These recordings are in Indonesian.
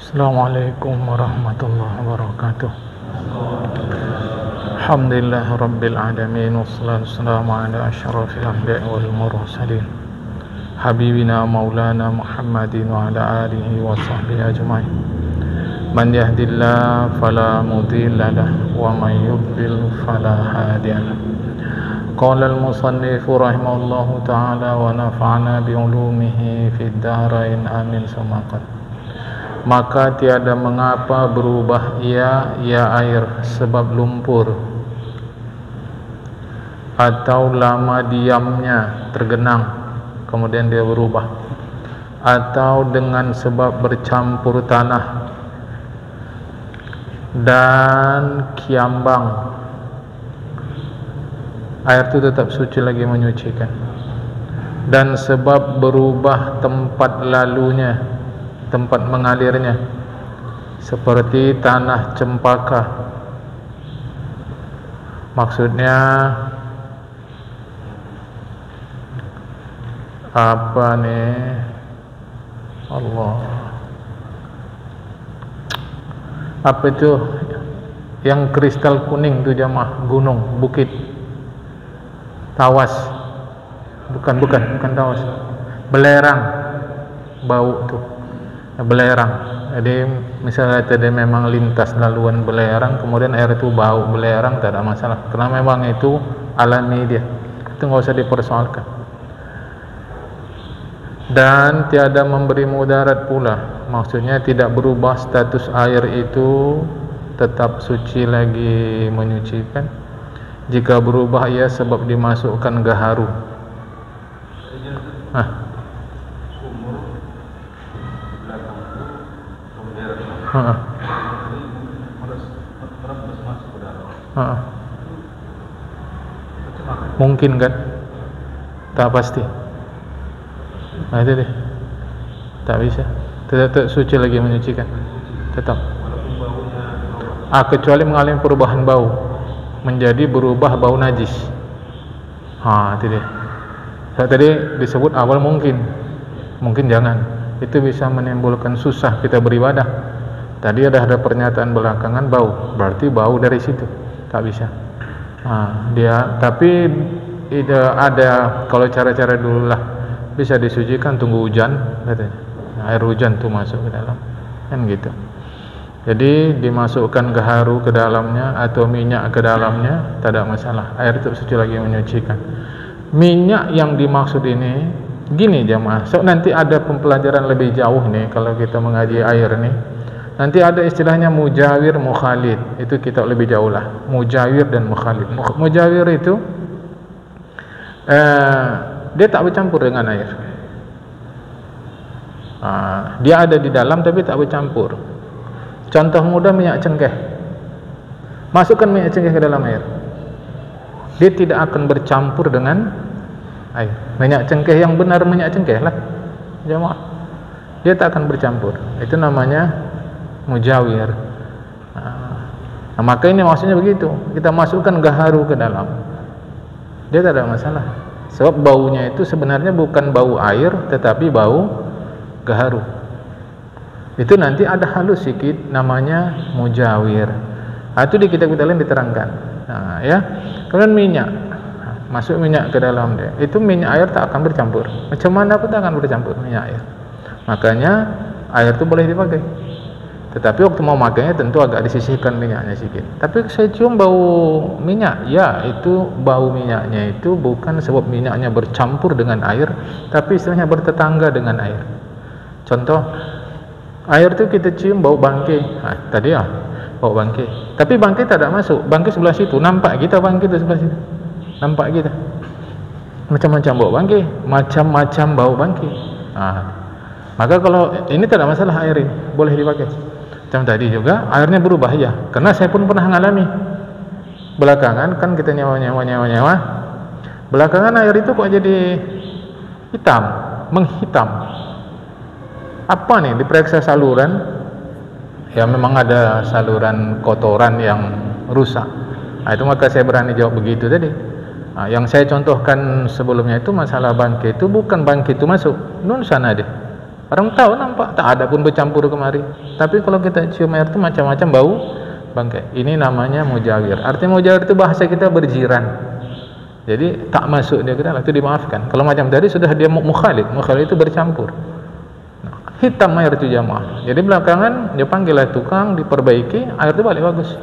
Assalamualaikum warahmatullahi wabarakatuh. Alhamdulillah rabbil alamin, wassalatu wassalamu ala asyrafil anbiya'i wal mursalin habibina maulana Muhammadin wa ala alihi wa sahbihi ajma'in. Man yahdillahu fala mudilla lahu wa man yudlil fala hadiya lahu. Qala al-musannif rahimahullahu ta'ala wa nafa'ana bi ulumihi fid dharain amin summa qala. Maka tiada mengapa berubah ia air sebab lumpur, atau lama diamnya tergenang kemudian dia berubah, atau dengan sebab bercampur tanah dan kiambang, air itu tetap suci lagi menyucikan. Dan sebab berubah tempat lalunya, tempat mengalirnya, seperti tanah cempaka. Maksudnya apa nih? Allah, apa itu yang kristal kuning itu jamaah? Gunung, bukit, tawas, bukan tawas, belerang, bau tuh belerang. Jadi misalnya tadi memang lintas laluan belerang, kemudian air itu bau belerang, tak ada masalah, karena memang itu alami dia, itu nggak usah dipersoalkan. Dan tiada memberi mudarat pula, maksudnya tidak berubah status air itu, tetap suci lagi menyucikan. Jika berubah ia sebab dimasukkan gaharu. Mungkin kan? Tak pasti. Nah itu deh, tak bisa. Tetap suci lagi menyucikan, tetap. Kecuali mengalami perubahan bau, menjadi berubah bau najis. Itu deh. Tadi disebut awal mungkin jangan. Itu bisa menimbulkan susah kita beribadah. Tadi ada pernyataan belakangan bau, berarti bau dari situ, tak bisa. Dia tapi ada kalau cara-cara dulu lah, bisa disucikan, tunggu hujan katanya. Air hujan tuh masuk ke dalam, kan gitu. Jadi dimasukkan gaharu ke dalamnya atau minyak ke dalamnya, tak ada masalah. Air itu suci lagi menyucikan. Minyak yang dimaksud ini gini jamaah. So nanti ada pembelajaran lebih jauh nih kalau kita mengaji air nih. Nanti ada istilahnya mujawir mukhalid, itu kita lebih jauh lah, mujawir dan mukhalid. Mujawir itu dia tak bercampur dengan air, dia ada di dalam tapi tak bercampur. Contoh mudah, minyak cengkeh. Masukkan minyak cengkeh ke dalam air, dia tidak akan bercampur dengan air. Minyak cengkeh yang benar, minyak cengkeh lah jemaah, dia tak akan bercampur. Itu namanya mujawir. Maka ini maksudnya begitu, kita masukkan gaharu ke dalam, dia tak ada masalah, sebab baunya itu sebenarnya bukan bau air tetapi bau gaharu. Itu nanti ada halus sedikit, namanya mujawir. Itu di kitab-kitab lain diterangkan. Ya. Kemudian minyak, masuk minyak ke dalam dia, itu minyak air tak akan bercampur, macam mana pun tak akan bercampur minyak air. Makanya air itu boleh dipakai, tetapi waktu mau makainya tentu agak disisihkan minyaknya sedikit. Tapi saya cium bau minyak, ya itu bau minyaknya itu bukan sebab minyaknya bercampur dengan air, tapi istilahnya bertetangga dengan air. Contoh, air itu kita cium bau bangkai. Tadi bau bangkai, tapi bangkai tak ada masuk, bangkai sebelah situ, nampak kita bangkai itu sebelah situ, nampak kita macam-macam bau bangkai, macam-macam bau bangkai. Maka kalau ini tak ada masalah, air ini boleh dipakai. Macam tadi juga airnya berubah ya, karena saya pun pernah mengalami belakangan, kan kita nyewa. Belakangan air itu kok jadi hitam, menghitam. Apa nih? Diperiksa saluran, ya memang ada saluran kotoran yang rusak. Itu maka saya berani jawab begitu tadi. Yang saya contohkan sebelumnya itu masalah bangkai itu bukan bangkai itu masuk, nun sana deh. Orang tahu, nampak, tak ada pun bercampur kemari. Tapi kalau kita cium air itu macam-macam bau bangkai. Ini namanya mujawir. Artinya mujawir itu bahasa kita berjiran. Jadi tak masuk dia ke dalam, itu dimaafkan. Kalau macam tadi sudah dia mukhalid. Mukhalid itu bercampur. Hitam air itu jamaah. Jadi belakangan dia panggillah tukang, diperbaiki, air itu balik bagus.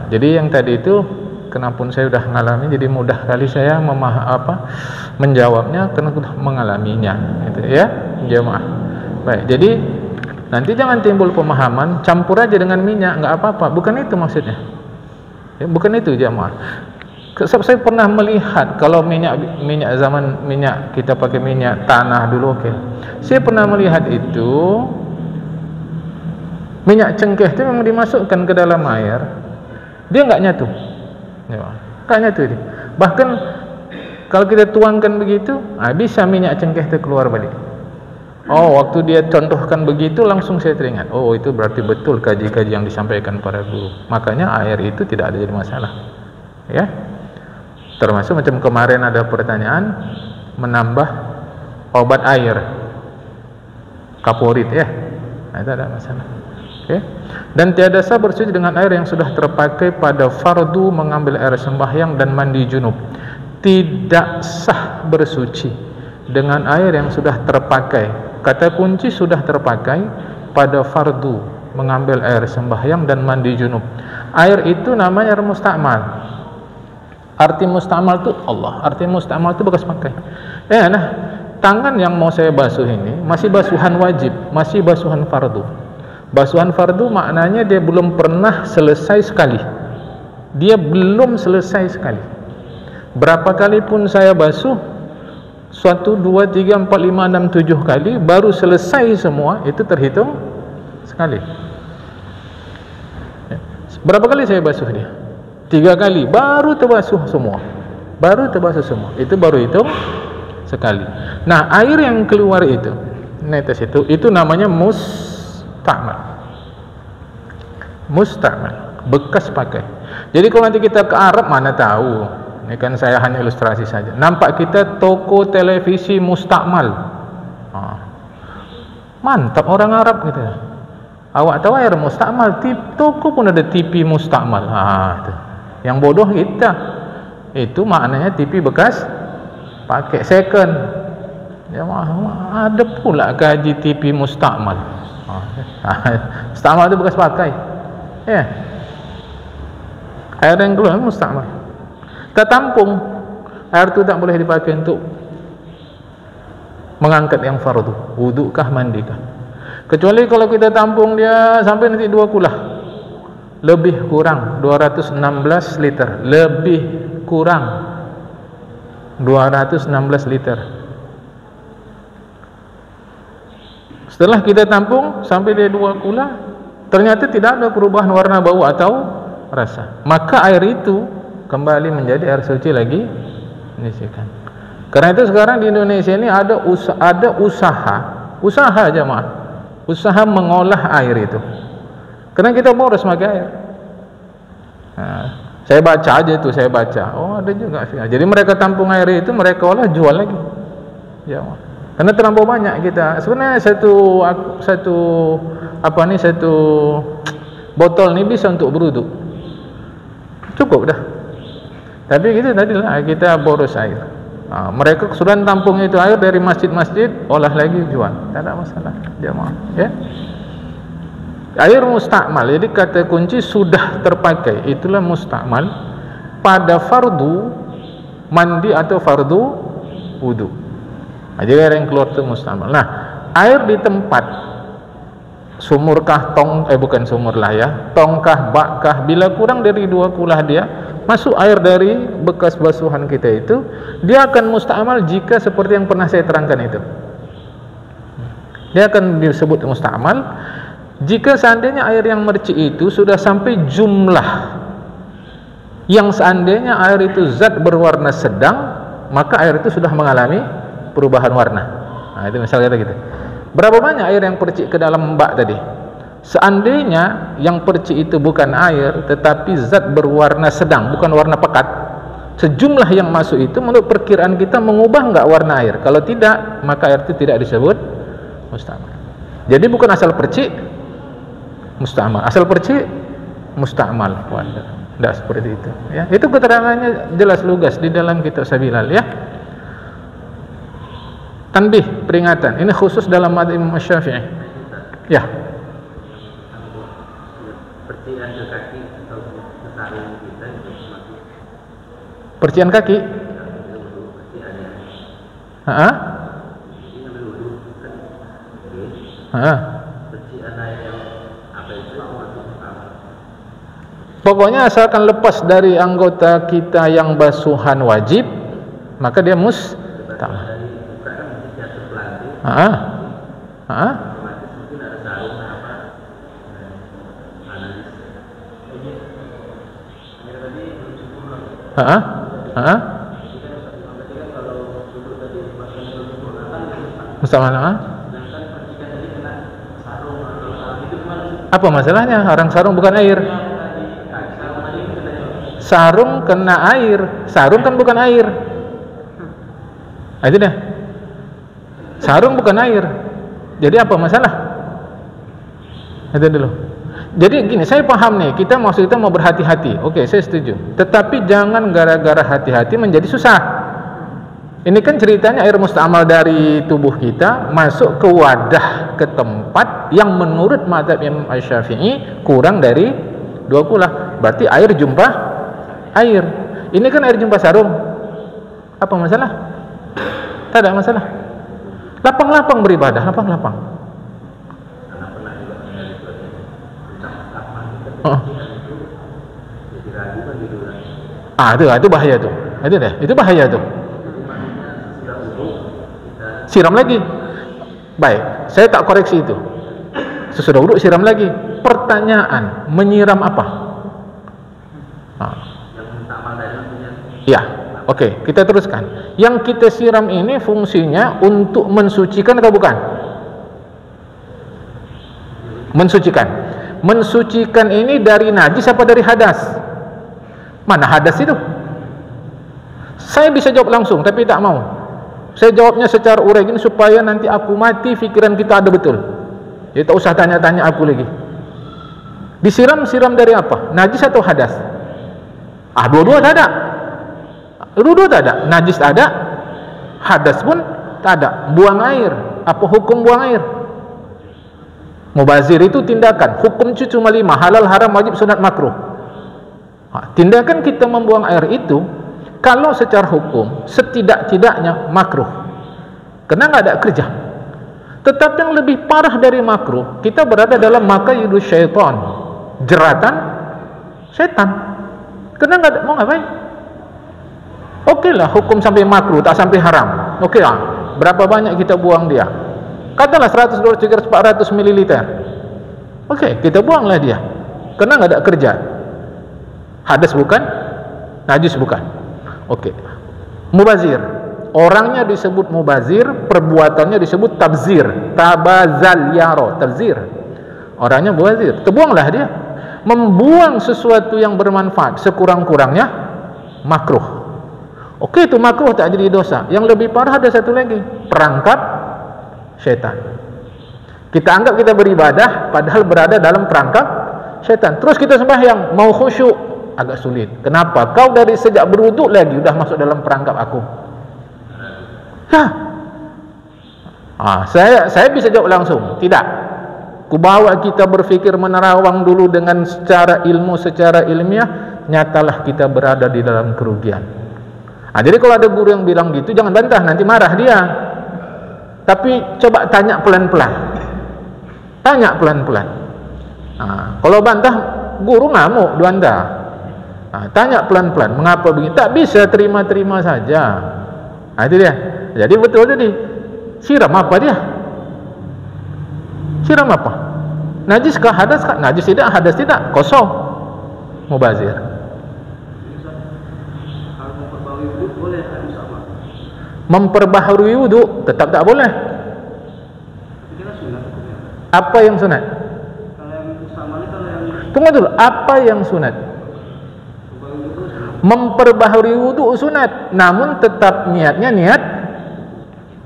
Jadi yang tadi itu, kenapa saya sudah mengalami, jadi mudah kali saya menjawabnya karena sudah mengalaminya, gitu ya, jamaah. Baik, jadi nanti jangan timbul pemahaman campur aja dengan minyak, nggak apa-apa. Bukan itu maksudnya. Ya, bukan itu jamaah. Saya pernah melihat kalau minyak zaman minyak kita pakai minyak tanah dulu, oke. Saya pernah melihat itu minyak cengkeh itu memang dimasukkan ke dalam air, dia nggak nyatu, nggak nyatu dia. Bahkan kalau kita tuangkan begitu, bisa minyak cengkeh itu keluar balik. Oh, waktu dia contohkan begitu langsung saya teringat. Oh, itu berarti betul kaji-kaji yang disampaikan para guru. Makanya air itu tidak ada jadi masalah, ya. Termasuk macam kemarin ada pertanyaan menambah obat air kaporit, ya, nah, itu ada masalah. Okay. Dan tiada sah bersuci dengan air yang sudah terpakai pada fardu mengambil air sembahyang dan mandi junub. Tidak sah bersuci dengan air yang sudah terpakai. Kata kunci sudah terpakai pada fardu mengambil air sembahyang dan mandi junub. Air itu namanya air musta'mal. Arti musta'mal itu Allah, arti musta'mal itu bekas pakai. Nah, tangan yang mau saya basuh ini masih basuhan wajib, masih basuhan fardu. Basuhan fardu maknanya dia belum pernah selesai sekali. Dia belum selesai sekali. Berapa kali pun saya basuh, 1, 2, 3, 4, 5, 6, 7 kali baru selesai semua, itu terhitung sekali. Berapa kali saya basuh dia? 3 kali baru terbasuh semua, baru terbasuh semua, itu baru hitung sekali. Nah, air yang keluar itu netes itu namanya musta'mal, bekas pakai. Jadi kalau nanti kita ke Arab, mana tahu, ini kan saya hanya ilustrasi saja, nampak kita toko televisi musta'mal, mantap orang Arab gitu. Awak tahu air musta'mal, toko pun ada TV musta'mal. Itu yang bodoh kita, itu maknanya TV bekas pakai second. Ya, ada pula gaji TV musta'mal. Musta'mal itu bekas pakai, ya. Air yang keluar musta'mal. Kita tampung, air itu tak boleh dipakai untuk mengangkat yang fardu, wudu kah, mandi kah. Kecuali kalau kita tampung dia sampai nanti 2 kulah, lebih kurang 216 liter, lebih kurang 216 liter. Setelah kita tampung sampai dia 2 kula, ternyata tidak ada perubahan warna, bau atau rasa, maka air itu kembali menjadi air suci lagi, disikan. Karena itu sekarang di Indonesia ini ada usaha jemaah, usaha mengolah air itu. Karena kita boros pakai air. Saya baca aja itu, saya baca. Oh, ada juga. Jadi mereka tampung air itu, mereka olah, jual lagi. Ya, karena terlampau banyak kita. Sebenarnya satu botol ini bisa untuk berwudu, cukup dah. Tapi gitu tadilah kita boros air. Mereka sudah tampung itu air dari masjid-masjid, olah lagi, jual. Tak ada masalah, jemaah. Ya. Air musta'mal, jadi kata kunci sudah terpakai, itulah musta'mal pada fardu mandi atau fardu wudu. Jadi air yang keluar itu musta'mal. Nah, air di tempat sumurkah, bukan sumur lah ya, tongkah, bakkah, bila kurang dari 2 kulah dia masuk air dari bekas basuhan kita itu, dia akan musta'mal jika seperti yang pernah saya terangkan itu. Dia akan disebut musta'mal jika seandainya air yang mercik itu sudah sampai jumlah yang seandainya air itu zat berwarna sedang, maka air itu sudah mengalami perubahan warna. Nah, itu misalnya gitu. Berapa banyak air yang percik ke dalam bak tadi? Seandainya yang percik itu bukan air tetapi zat berwarna sedang, bukan warna pekat, sejumlah yang masuk itu menurut perkiraan kita mengubah enggak warna air? Kalau tidak, maka air itu tidak disebut Musta'mal. Jadi bukan asal percik musta'mal, asal percik musta'mal. Tidak seperti itu ya. Itu keterangannya jelas lugas di dalam kitab Sabilal ya. Tanbih, peringatan. Ini khusus dalam madzhab Imam Syafi'i. Ya. Percikan ke kaki atau ke sarung kita itu masih. Percikan kaki. Heeh. Heeh. Percikan air yang apa itu masuk apa? Pokoknya asalkan lepas dari anggota kita yang basuhan wajib, maka dia musta'mal. Heeh. Heeh. Mungkin ada sarung apa? Heeh. Heeh. Musta'mal. Apa masalahnya? Orang sarung bukan air. Sarung kena air. Sarung kan bukan air. Itu deh. Sarung bukan air. Jadi apa masalah? Itu dulu. Jadi gini, saya paham nih, maksud kita mau berhati-hati. Oke, saya setuju. Tetapi jangan gara-gara hati-hati menjadi susah. Ini kan ceritanya air musta'mal dari tubuh kita masuk ke wadah, ke tempat yang menurut mazhab Imam Syafi'i kurang dari 20. Berarti air jumpa air. Ini kan air jumpa sarung. Apa masalah? Tak ada masalah. Lapang-lapang beribadah, lapang-lapang. Itu bahaya tuh. Itu bahaya tuh. Siram lagi. Baik, saya tak koreksi itu. Sesudah wudhu siram lagi. Pertanyaan, menyiram apa? Ya, oke, kita teruskan. Yang kita siram ini fungsinya untuk mensucikan atau bukan? Mensucikan. Mensucikan ini dari najis apa dari hadas? Mana hadas itu? Saya bisa jawab langsung, tapi tak mau. Saya jawabnya secara urai gini supaya nanti aku mati, pikiran kita ada betul. Jadi tak usah tanya-tanya aku lagi. Disiram dari apa? Najis atau hadas? Dua-dua tak ada. Dua-dua tak ada. Najis ada, hadas pun tak ada. Buang air. Apa hukum buang air? Mubazir itu tindakan. Hukum itu cuma 5. Halal, haram, wajib, sunat, makruh. Tindakan kita membuang air itu, kalau secara hukum setidak-tidaknya makruh, karena nggak ada kerja. Tetapi yang lebih parah dari makruh, kita berada dalam makaidu syaitan, jeratan setan. Karena nggak ada, mau ngapain? Oke lah, hukum sampai makruh, tak sampai haram. Oke lah, berapa banyak kita buang dia? Katalah 100, 200, 300, 400 mililiter. Oke, kita buanglah dia, karena nggak ada kerja. Hadas bukan, najis bukan. Oke. Mubazir, orangnya disebut mubazir, perbuatannya disebut tabzir. Tabazal yaro, tabzir. Orangnya mubazir, terbuanglah dia. Membuang sesuatu yang bermanfaat sekurang-kurangnya makruh. Oke, itu makruh, tak jadi dosa. Yang lebih parah ada satu lagi, perangkap syaitan. Kita anggap kita beribadah padahal berada dalam perangkap syaitan. Terus kita sembahyang, mau khusyuk, agak sulit. Kenapa? Kau dari sejak berwuduk lagi udah masuk dalam perangkap aku. Saya bisa jawab langsung, tidak. Kubawa kita berfikir menerawang dulu dengan secara ilmu, secara ilmiah, nyatalah kita berada di dalam kerugian. Jadi kalau ada guru yang bilang gitu, jangan bantah, nanti marah dia. Tapi coba tanya pelan-pelan. Tanya pelan-pelan. Kalau bantah, guru ngamuk, duanda. Tanya pelan-pelan, mengapa begini? Tak bisa terima-terima saja. Itu dia. Jadi betul tadi. Siram apa dia? Siram apa? Najis kah? Hadas kah? Najis tidak, hadas tidak. Kosong. Mubazir. Memperbaharui wudu tetap tak boleh. Apa yang sunat? Tunggu dulu. Apa yang sunat? Memperbaharui wudu sunat, namun tetap niatnya niat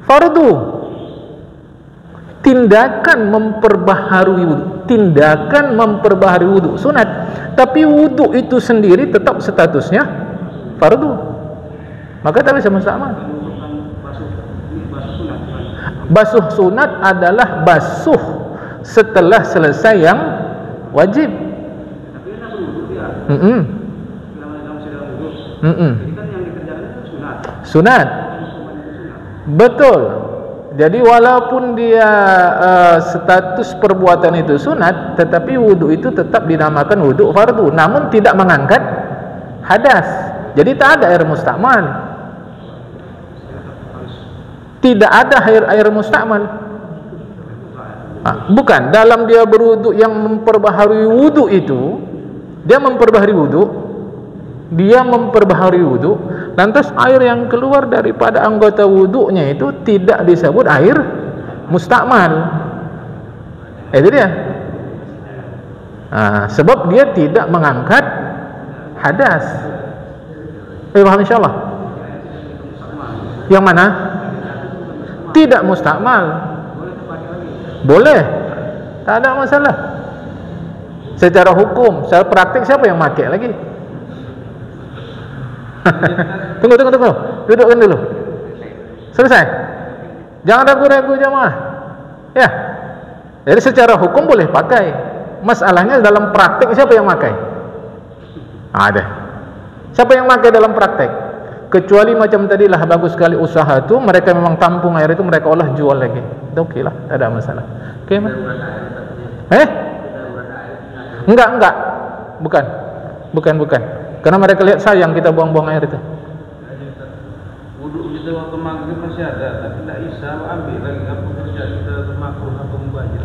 fardu. tindakan memperbaharui wudu, tindakan memperbaharui wudu sunat, tapi wudu itu sendiri tetap statusnya fardu, maka tak bisa musta'mal. Basuh sunat adalah basuh setelah selesai yang wajib. Tapi kan berwudu dia. Dalam sedang wudu. Jadi kan yang dikerjakan itu sunat. Sunat. Betul. Jadi walaupun dia status perbuatan itu sunat, tetapi wudu itu tetap dinamakan wudu fardu, namun tidak mengangkat hadas. Jadi tak ada air mustakmal. Tidak ada air mustakmal. Bukan, dalam dia berwudu yang memperbaharui wudu itu, dia memperbaharui wudu, lantas air yang keluar daripada anggota wudunya itu tidak disebut air mustakmal. Itu dia. Sebab dia tidak mengangkat hadas. Paham insyaallah? Yang mana? Tidak mustakmal. Boleh, tak ada masalah. Secara hukum, secara praktik siapa yang pakai lagi? Tunggu. Dudukkan dulu. Selesai. Jangan ragu-ragu jamaah. Ya. Jadi secara hukum boleh pakai. Masalahnya dalam praktik siapa yang pakai? Ada. Siapa yang pakai dalam praktik? Kecuali macam tadilah, bagus sekali usaha itu, mereka memang tampung air itu, mereka olah jual lagi. Itu okey lah, tak ada masalah. Okey mah? Enggak. Bukan. Karena mereka lihat sayang kita buang-buang air itu. Wudu kita waktu maghrib masih ada, tapi tidak bisa ambil lagi apa kerja kita makruh atau mubajir.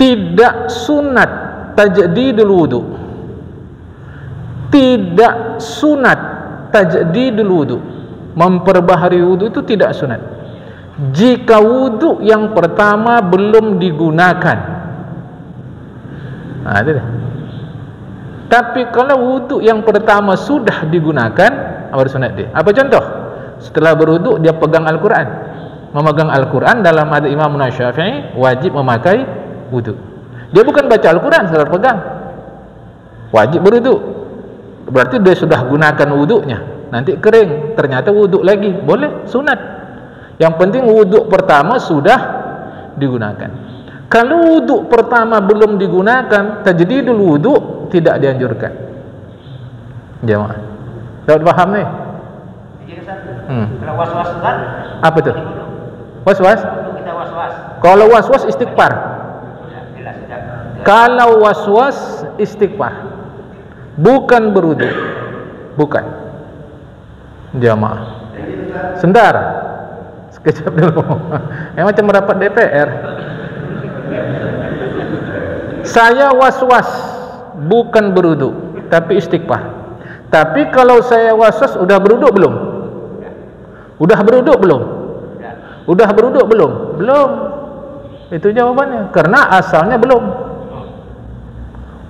Tidak sunat tajdidul wudu. Tidak sunat tajdidul wudu. Memperbaharui wudu itu tidak sunat. Jika wudu yang pertama belum digunakan. Itu dia. Tapi kalau wudu yang pertama sudah digunakan, apa sunat dia? Apa contoh? Setelah berwudu dia pegang Al-Quran. Memegang Al-Quran dalam hadis Imam Syafi'i wajib memakai wudu. Dia bukan baca Al-Quran, setelah pegang. Wajib berwudu. Berarti dia sudah gunakan wudunya. Nanti kering, ternyata wudu lagi, boleh, sunat. Yang penting wudu pertama sudah digunakan. Kalau wudu pertama belum digunakan, tajdidul wudu tidak dianjurkan. Jemaah, dapat paham nih? Kalau was-was kan? Apa tuh? Was-was? Kita was-was. Kalau was-was istighfar. Kalau was-was istighfar, bukan berwudu. Bukan. Jamaah. Sebentar. Sekejap dulu. Macam merapat DPR. Saya was-was, bukan berwudu, tapi istighfar. Tapi kalau saya was-was udah berwudu belum? Udah berwudu belum? Udah berwudu belum? Belum. Itu jawabannya. Karena asalnya belum.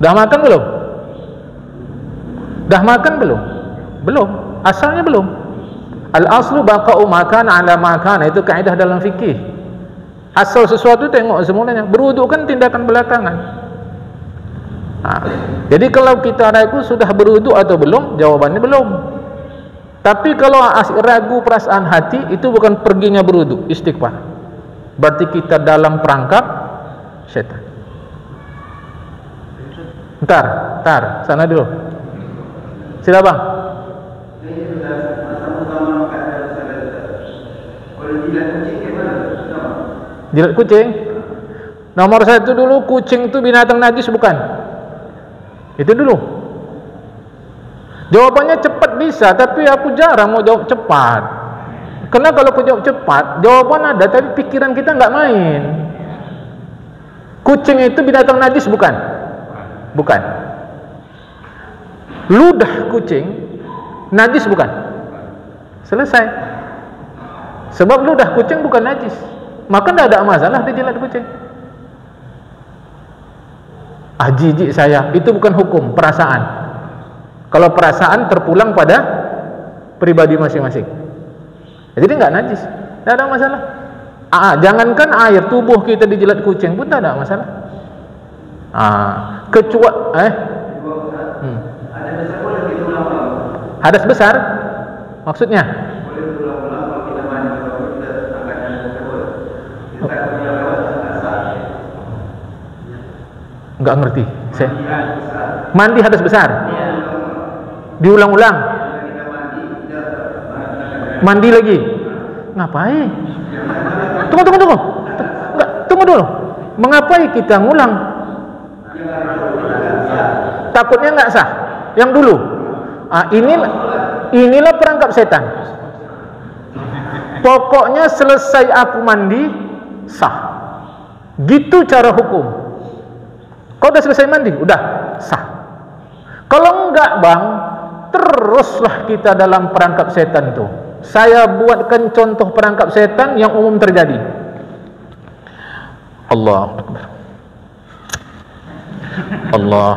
Dah makan belum? Dah makan belum? Belum. Asalnya belum. Al-aslu baqa'u makan ala makan. Itu kaidah dalam fikih. Asal sesuatu tengok semulanya. Berwudu kan tindakan belakangan. Jadi kalau kita ragu sudah berwudu atau belum, jawabannya belum. Tapi kalau ragu perasaan hati, itu bukan perginya berwudu, istighfar. Berarti kita dalam perangkap syaitan. Ntar, sana dulu. Sila bang. Jilat kucing. Nomor satu dulu, kucing itu binatang najis bukan? Itu dulu. Jawabannya cepat bisa, tapi aku jarang mau jawab cepat. Karena kalau aku jawab cepat, jawaban ada, tapi pikiran kita nggak main. Kucing itu binatang najis bukan? Bukan. Ludah kucing najis bukan? Selesai. Sebab ludah kucing bukan najis, maka tidak ada masalah dijilat kucing. Jijik saya, itu bukan hukum, perasaan. Kalau perasaan terpulang pada pribadi masing-masing, jadi nggak najis, tidak ada masalah. Jangankan air, tubuh kita dijilat kucing pun tak ada masalah. Kecuali hadas besar maksudnya. Enggak ngerti saya. Mandi hadas besar diulang-ulang, mandi lagi, ngapain? Tunggu dulu. Mengapai kita ngulang? Takutnya nggak sah. Yang dulu, inilah perangkap setan. Pokoknya selesai aku mandi sah. Gitu cara hukum. Kau udah selesai mandi, udah sah. Kalau enggak bang, teruslah kita dalam perangkap setan itu. Saya buatkan contoh perangkap setan yang umum terjadi. Allah Akbar. Allah.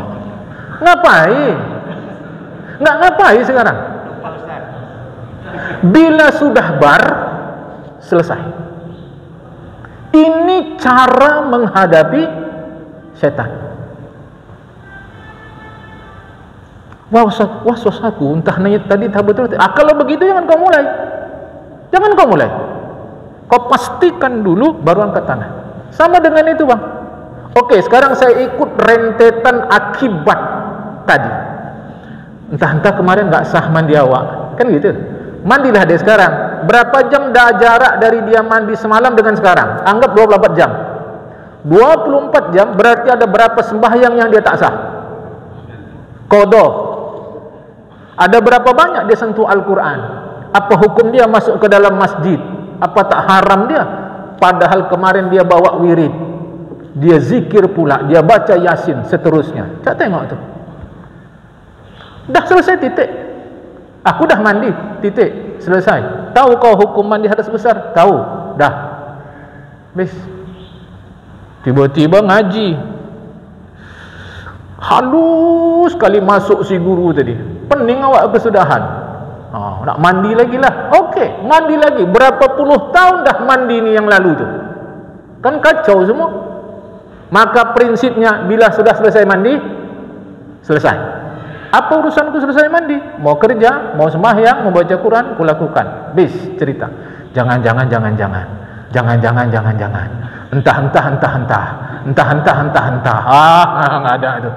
Ngapain? Nggak ngapain sekarang. Bila sudah bar, selesai. Ini cara menghadapi setan. Was-was aku, entah nanya tadi tak betul. Kalau begitu jangan kau mulai. Kau pastikan dulu baru angkat tangan. Sama dengan itu bang. Oke, sekarang saya ikut rentetan akibat tadi. Entah kemarin nggak sah mandi awak, kan gitu. Mandilah dia sekarang. Berapa jam dah jarak dari dia mandi semalam dengan sekarang? Anggap 24 jam. 24 jam berarti ada berapa sembahyang yang dia tak sah? Qadha. Ada berapa banyak dia sentuh Al-Quran? Apa hukum dia masuk ke dalam masjid? Apa tak haram dia? Padahal kemarin dia bawa wirid, dia zikir pula, dia baca Yasin, seterusnya. Tak tengok tu. Dah selesai, titik. Aku dah mandi, titik, selesai. Tahu kau hukum mandi hadas besar? Tahu, dah. Habis. Tiba-tiba ngaji, halus sekali masuk si guru tadi. Pening awak kesudahan. Nak mandi lagi lah. Okey, mandi lagi. Berapa puluh tahun dah mandi ni yang lalu tu. Kan kacau semua. Maka prinsipnya bila sudah selesai mandi, selesai. Apa urusanku selesai mandi? Mau kerja, mau sembahyang, mau baca Quran, kulakukan. Bis cerita. Jangan. Entah. Nggak ada itu.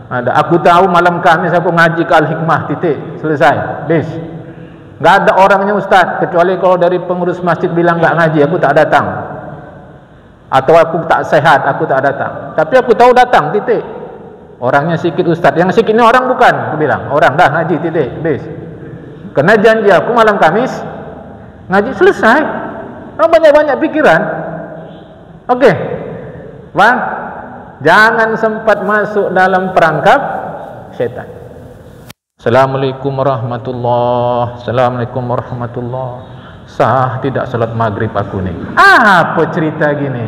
Ada. Aku tahu malam Khamis aku ngaji ke Al-Hikmah, titik, selesai, bis. Nggak ada orangnya ustaz, kecuali kalau dari pengurus masjid bilang nggak ngaji, aku tak datang. Atau aku tak sehat, aku tak datang. Tapi aku tahu datang, titik. Orangnya sikit ustaz, yang sikit ini orang bukan, aku bilang. Orang dah ngaji, titik, bis. Kena janji aku malam Khamis ngaji, selesai. Banyak-banyak pikiran. Okey, bang. Jangan sempat masuk dalam perangkap syaitan. Assalamualaikum warahmatullahi. Assalamualaikum warahmatullahi. Sah tidak salat maghrib aku ni? Apa cerita gini?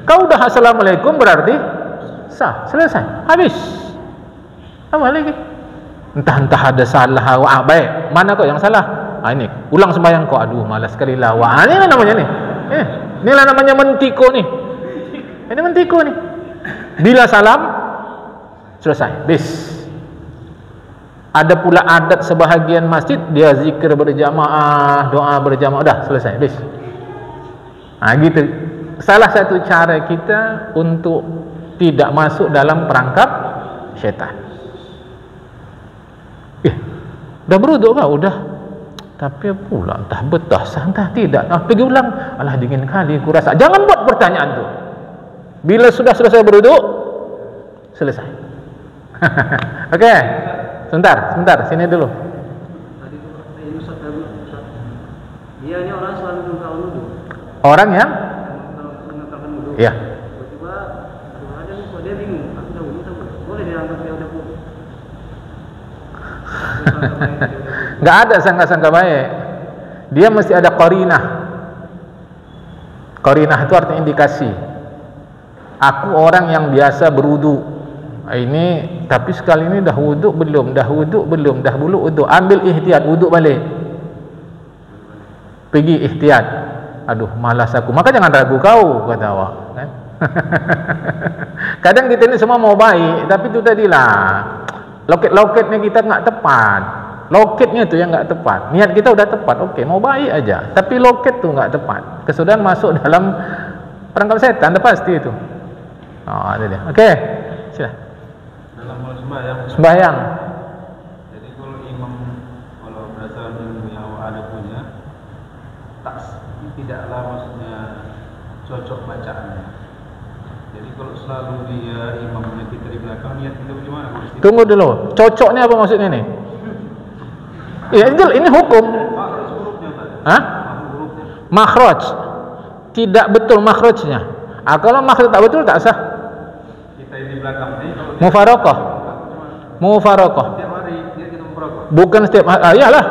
Kau dah assalamualaikum berarti sah, selesai, habis. Apa lagi? Entah ada salah awak. Baik, mana kau yang salah? Ini ulang sembahyang kau. Aduh, malas sekali lah awak. Ini namanya ni. Inilah namanya mentiko ni. Ini mentiko ni. Bila salam selesai, bis. Ada pula adat sebahagian masjid, dia zikir berjamaah, doa berjamaah, dah selesai, bis. Gitu. Salah satu cara kita untuk tidak masuk dalam perangkap syaitan. Dah beruduk kah? Udah. Tapi pula entah betah sah, entah tidak. Pergi ulang. Alah, dingin kali aku rasa. Jangan buat pertanyaan tu. Bila sudah selesai beruduk, selesai. Okey. Sebentar, sini dulu. Tadi itu Ustaz, dia ni orang selalu minta wudu. Orang yang mengakalkan wudu. Iya. Tiba-tiba ada ni dia bingung, aku dah wudu tak boleh dianggap dia udah wudu. Enggak ada sangka-sangka baik. Dia mesti ada qarinah. Qarinah itu artinya indikasi. Aku orang yang biasa berwudu. Ini tapi sekali ini dah wudu belum, dah bulu wudu. Ambil ihtiyat, wudu balik. Pergi ihtiyat. aduh malas aku, maka jangan ragu kau, kata awak kan. Kadang kita ini semua mau baik, tapi itu tadilah loket-loketnya kita nggak tepat. Loketnya itu yang nggak tepat. Niat kita udah tepat, oke, mau baik aja, tapi loket tuh nggak tepat. Kesudahan masuk dalam perangkap setan, udah pasti itu. Oh, itu dia. Oke, sila. Dalam hal sembahyang. Sembahyang. Jadi kalau imam, kalau berdasarkan ilmu yang ada punya, tidaklah maksudnya cocok bacaannya. Jadi kalau selalu dia imamnya kita di belakang, niat kita bagaimana? Tunggu dulu, cocoknya apa maksudnya nih? Ya ini hukum. Hah? Makhraj. Tidak betul makhrajnya. Kalau makhraj tak betul tak sah. Kita di belakang ini kalau Mufaraqah. Mufaraqah. setiap hari dia kita mufaraqah. Bukan setiap hari. Iyalah.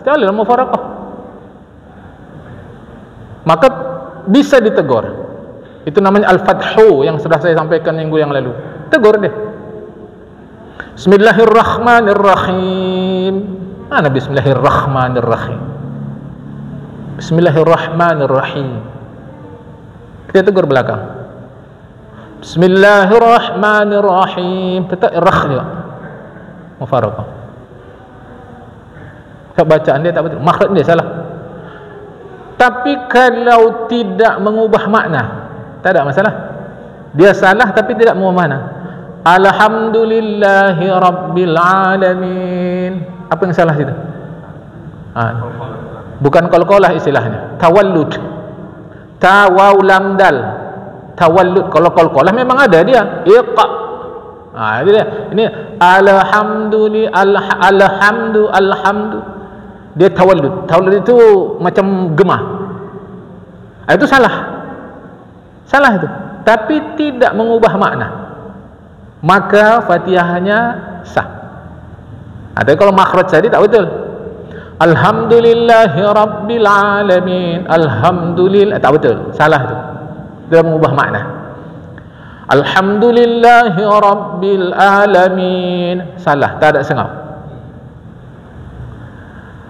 Setiap hari mufaraqah. Maka bisa ditegur. Itu namanya al-fathu yang sudah saya sampaikan minggu yang lalu. Tegur dia. Bismillahirrahmanirrahim. Mana bismillahirrahmanirrahim? Bismillahirrahmanirrahim. Kita tegur belakang. Bismillahirrahmanirrahim. Tetap rakh juga. Mufaraqah. Bacaan dia tak betul, makhraj dia salah. Tapi kalau tidak mengubah makna, tak ada masalah. Dia salah tapi tidak mengubah makna. Alhamdulillahi rabbil alamin. Apa yang salah situ? Bukan qalqalah istilahnya, tawallud. Tawaw lam dal. Tawallud. Kalau qalqalah memang ada dia. Iqa. Ini dia. Ini alhamdu. Dia tawallud. Tawallud itu macam gemah. Itu salah. Salah itu. Tapi tidak mengubah makna. Maka Fatihahnya sah. Tapi kalau makhraj tadi tak betul. Alhamdulillahi rabbil alamin. Alhamdulillah tak betul. Salah itu. Dia mengubah makna. Alhamdulillahi rabbil alamin. Salah, tak ada sengau.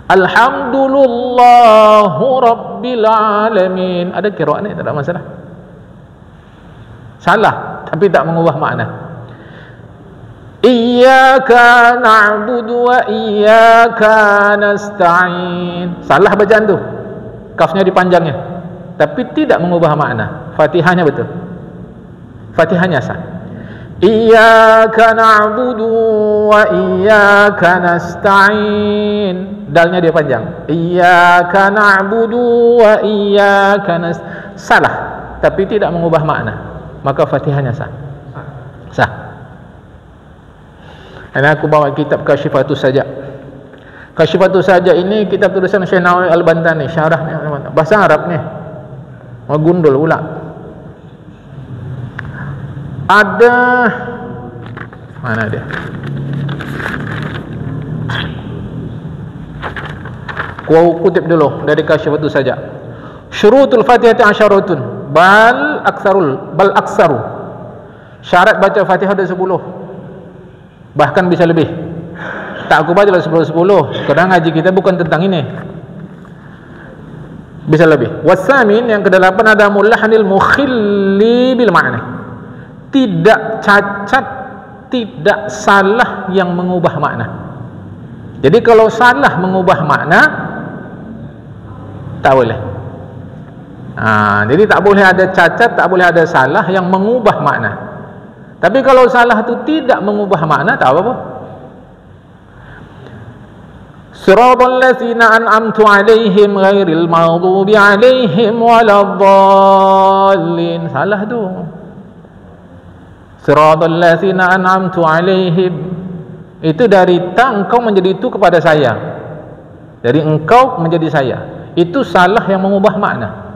Alhamdulillahu rabbil alamin. Ada qiraat ni, tak ada masalah. Salah, tapi tak mengubah makna. Iyyaka na'budu wa iyyaka nasta'in. Salah bacaan tu. Kafnya dipanjangnya. Tapi tidak mengubah makna. Fatihahnya betul. Fatihahnya sah. Iyyaka na'budu wa iyyaka nasta'in. Dalnya dia panjang. Iyyaka na'budu wa iyyaka nasta'in. Salah, tapi tidak mengubah makna. Maka Fatihahnya sah. Sah. Dan aku bawa kitab Kasyifatus Saja. Kasyifatus Saja ini kitab tulisan Syekh Nawawi Al-Bantani, syarahnya bahasa Arab ni. Magundul pula. Ada mana dia? Ku kutip dulu dari Kasyifatus Saja. Syurutul Fatihati asyaratun bal aksaru. Syarat baca Fatihah ada 10. Bahkan bisa lebih. Tak aku baca 10-10. Kadang ngaji kita bukan tentang ini. Bisa lebih. Wasamin yang ke-8 ada mulahhanil mukhilli bil ma'na. Tidak cacat, tidak salah yang mengubah makna. Jadi kalau salah mengubah makna tak boleh. Jadi tak boleh ada cacat, tak boleh ada salah yang mengubah makna. Tapi kalau salah itu tidak mengubah makna, tak apa-apa. Siratal ladzina an'amtu 'alaihim ghairil maghdubi 'alaihim waladdallin. Salah tu. Siratal ladzina an'amtu 'alaihim. Itu dari ta engkau menjadi itu kepada saya. Dari engkau menjadi saya. Itu salah yang mengubah makna.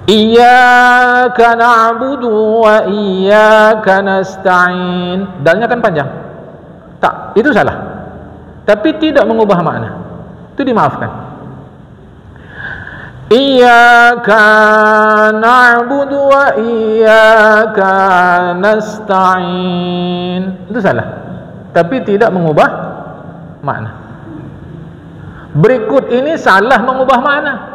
Iyyaka na'budu wa iyyaka nasta'in. Dalnya kan panjang. Tak, itu salah. Tapi tidak mengubah makna. Itu dimaafkan. Iyyaka na'budu wa iyyaka nasta'in. Itu salah. Tapi tidak mengubah makna. Berikut ini salah mengubah makna.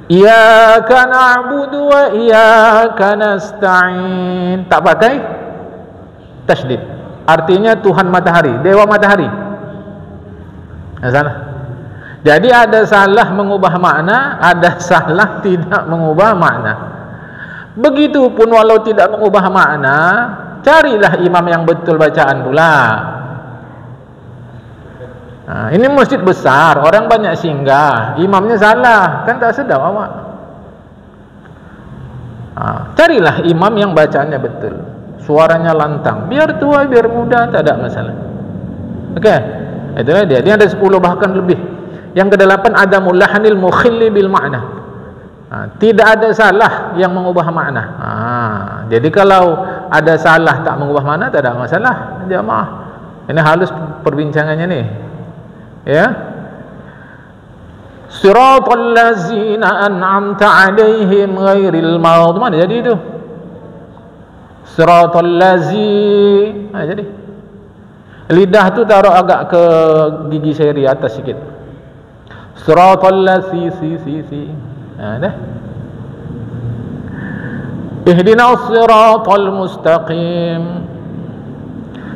Iyyaka na'budu wa iyyaka nasta'in. Tak pakai tasydid. Artinya Tuhan matahari, dewa matahari. Salah. Jadi ada salah mengubah makna, ada salah tidak mengubah makna. Begitupun walau tidak mengubah makna, carilah imam yang betul bacaan pula. Nah, ini masjid besar, orang banyak singgah, imamnya salah, kan tak sedap awak. Carilah imam yang bacaannya betul, suaranya lantang, biar tua biar muda tak ada masalah. Okey, itulah dia. Dia ada 10 bahkan lebih. Yang ke-8, adamul lahnil mukhilli bil ma'na. Tidak ada salah yang mengubah makna. Jadi kalau ada salah tak mengubah makna, tak ada masalah jamaah. Ini halus perbincangannya nih. Ya, siratal ladzina an'amta 'alaihim ghairil maghdubi. Mana jadi itu? Siratal ladzi. Jadi lidah tu taruh agak ke gigi seri atas sikit. Siratal ladzi si. Dah. Ihdinas siratal mustaqim.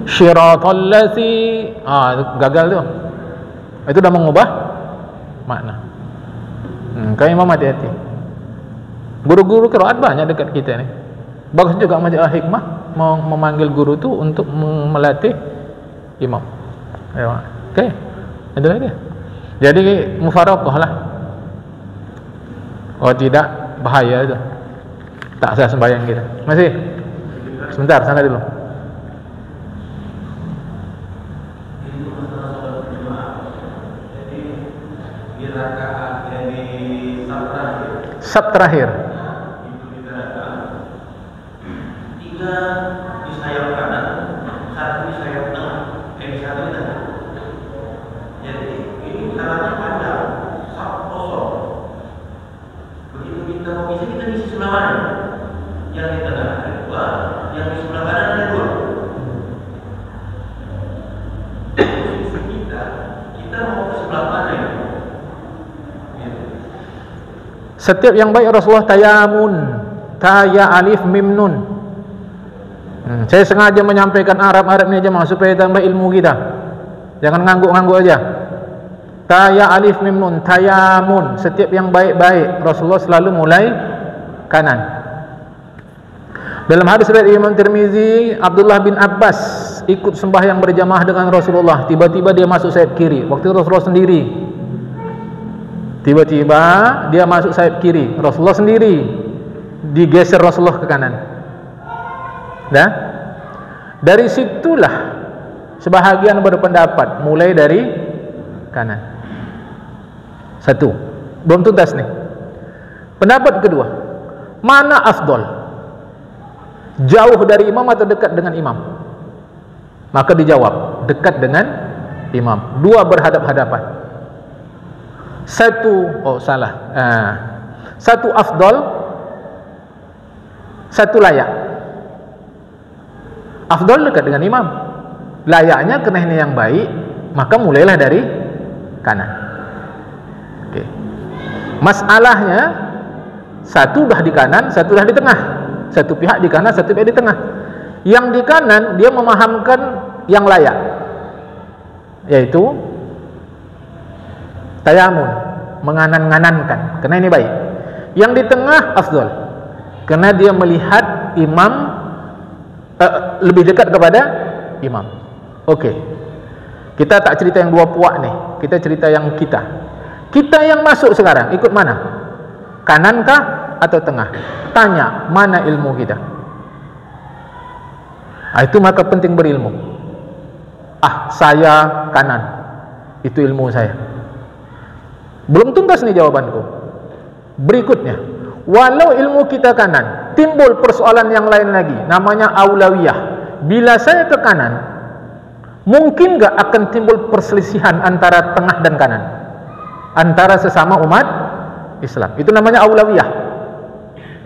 Siratal ladzi. Gagal tu. Itu dah mengubah makna. Kau imam hati-hati. Guru-guru qiraat banyak dekat kita ni. Bagus juga Majalah Hikmah mau memanggil guru tu untuk melatih imam. Okey. Itu dia. Jadi mufaraqah lah. Oh tidak, bahaya tu. Tak sah sembahyang kita. Masih. Sebentar, sana dulu. Sab terakhir. Tiga di sayap kanan, satu di sayap tengah, satu di tengah. Jadi ini syaratnya panjang, sab kosong. Begitu kita mau isi, kita isi sebelah mana? Yang di tengah ada 2, yang di sebelah kanan ada 2. Posisi kita mau ke sebelah mana ya? Setiap yang baik Rasulullah tayamun, taya alif mim nun. Saya sengaja menyampaikan Arab ni aja supaya tambah ilmu kita. Jangan ngangguk-ngangguk aja. Taya alif mim nun, tayamun. Setiap yang baik-baik Rasulullah selalu mulai kanan. Dalam hadis riwayat Imam Tirmizi, Abdullah bin Abbas ikut sembahyang berjamaah dengan Rasulullah. Tiba-tiba dia masuk sayap kiri. Waktu itu Rasulullah sendiri. Tiba-tiba dia masuk sayap kiri, Rasulullah sendiri, digeser Rasulullah ke kanan. Dah? Dari situlah sebahagian berpendapat mulai dari kanan. Satu, belum tuntas nih. Pendapat kedua, mana afdol? Jauh dari imam atau dekat dengan imam? Maka dijawab, dekat dengan imam. 2 berhadap-hadapan. Satu afdol, satu layak. Afdol dekat dengan imam, layaknya kena ini yang baik, maka mulailah dari kanan. Okey. Masalahnya satu dah di kanan, satu dah di tengah. Satu pihak di kanan, satu pihak di tengah. Yang di kanan dia memahamkan yang layak, yaitu tayamun, menganan-nganankan, kerana ini baik. Yang di tengah afdal, kerana dia melihat imam lebih dekat kepada imam. Okey, kita tak cerita yang 2 puak ni, kita cerita yang kita yang masuk sekarang ikut mana? Kanankah atau tengah? Tanya, mana ilmu kita? Itu maka penting berilmu. Saya kanan, itu ilmu saya. Belum tuntas nih jawabanku. Berikutnya, walau ilmu kita kanan, timbul persoalan yang lain lagi, namanya aulawiyah. Bila saya ke kanan, mungkin gak akan timbul perselisihan antara tengah dan kanan, antara sesama umat Islam. Itu namanya aulawiyah,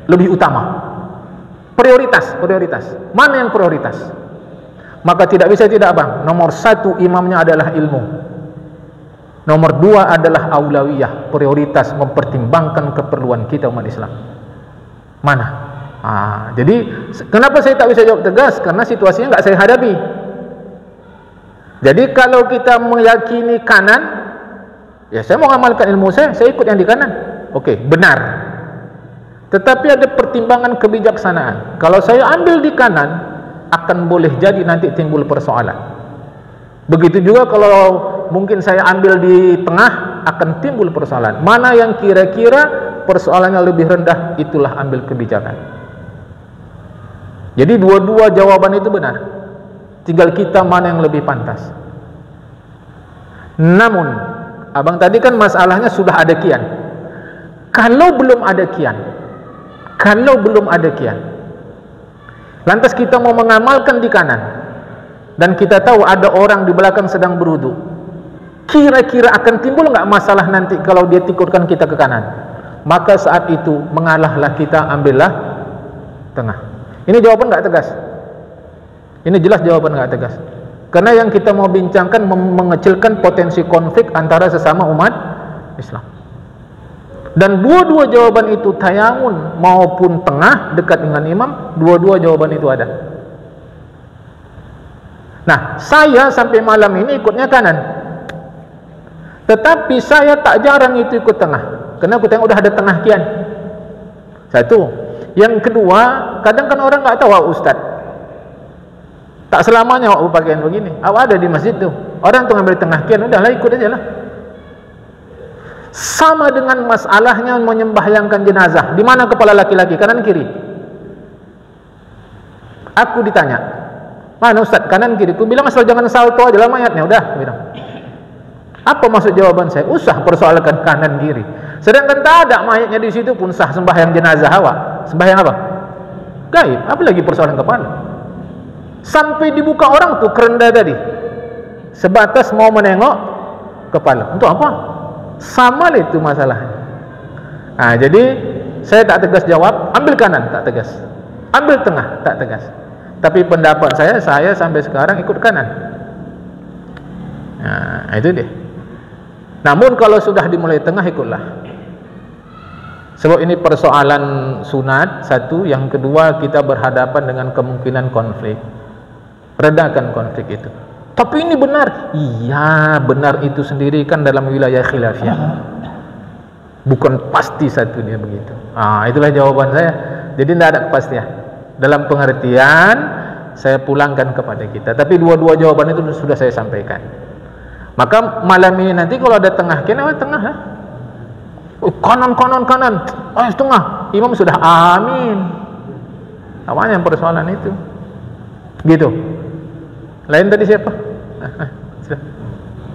lebih utama, prioritas. Mana yang prioritas? Maka tidak bisa tidak bang, nomor 1 imamnya adalah ilmu. Nomor 2 adalah aulawiyah, prioritas, mempertimbangkan keperluan kita umat Islam. Mana? Jadi kenapa saya tak bisa jawab tegas? Karena situasinya nggak saya hadapi. Jadi kalau kita meyakini kanan, ya saya mau amalkan ilmu saya ikut yang di kanan. Oke, benar. Tetapi ada pertimbangan kebijaksanaan. Kalau saya ambil di kanan, akan boleh jadi nanti timbul persoalan. Begitu juga kalau mungkin saya ambil di tengah, akan timbul persoalan. Mana yang kira-kira persoalannya lebih rendah, itulah ambil kebijakan. Jadi dua-dua jawaban itu benar. Tinggal kita mana yang lebih pantas. Namun, abang tadi kan masalahnya sudah ada kian. Kalau belum ada kian, lantas kita mau mengamalkan di kanan, dan kita tahu ada orang di belakang sedang berwudu, kira-kira akan timbul nggak masalah nanti kalau dia tikutkan kita ke kanan? Maka saat itu mengalahlah kita, ambillah tengah. Ini jawaban nggak tegas. Ini jelas jawaban nggak tegas. Karena yang kita mau bincangkan mengecilkan potensi konflik antara sesama umat Islam. Dan dua-dua jawaban itu, tayamun maupun tengah dekat dengan imam, dua-dua jawaban itu ada. Nah, saya sampai malam ini ikutnya kanan. Tetapi saya tak jarang itu ikut tengah. Karena aku tengok udah ada tengah kian. Satu. Yang kedua, kadang kan orang nggak tahu, Ustaz, tak selamanya awak berpakaian begini. Awak ada di masjid tuh, orang tuh ngambil tengah kian, udahlah ikut aja lah. Sama dengan masalahnya menyembahyangkan jenazah. Di mana kepala laki-laki, kanan kiri? Aku ditanya, mana Ustaz, kanan kiri? Aku bilang asal jangan salto aja lah mayatnya, udah. Aku bilang. Apa maksud jawaban saya? Usah persoalkan kanan kiri. Sedangkan tak ada mayatnya di situ pun sah sembahyang jenazah awak. Sembahyang apa? Gaib. Apalagi persoalan kepala. Sampai dibuka orang tuh kerenda tadi, sebatas mau menengok kepala. Untuk apa? Sama lah itu masalahnya. Nah, jadi saya tak tegas jawab, ambil kanan tak tegas, ambil tengah tak tegas. Tapi pendapat saya sampai sekarang ikut kanan. Nah, itu dia. Namun kalau sudah dimulai tengah, ikutlah. Sebab ini persoalan sunat, satu. Yang kedua, kita berhadapan dengan kemungkinan konflik. Redakan konflik itu. Tapi ini benar. Iya, benar itu sendiri kan dalam wilayah khilafiyah. Bukan pasti satu dia begitu. Itulah jawaban saya. Jadi tidak ada kepastian. Dalam pengertian, saya pulangkan kepada kita. Tapi dua-dua jawaban itu sudah saya sampaikan. Maka malam ini nanti kalau ada tengah, kenapa tengah lah? Kanan. Ayo tengah. Imam sudah amin. Awalnya persoalan itu. Gitu. Lain tadi siapa?